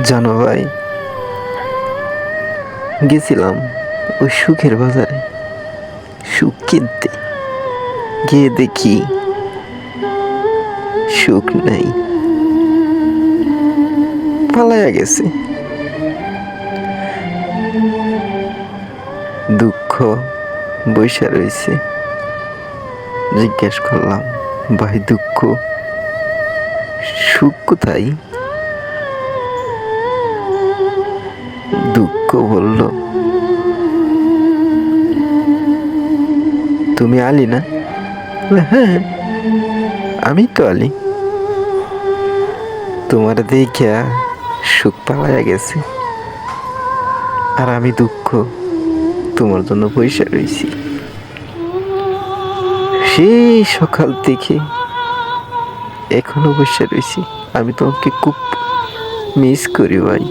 জানো ভাই, গেছিলাম ওই সুখের বাজারে সুখ কিনতে। গিয়ে দেখি সুখ নাই, পালায়া গেছে। দুঃখ বৈশা রইছে। জিজ্ঞেস করলাম, ভাই দুঃখ, সুখ কোথায়? দুঃখ বলল, তুমি আলি না? হ্যাঁ, আমি তো আলি। তোমার দেখিয়া সুখ পালায়া গেছে, আর আমি দুঃখ তোমার জন্য পয়সা রয়েছি। সেই সকাল থেকে এখনো বসে রয়েছি। আমি তোমাকে খুব মিস করি ভাই।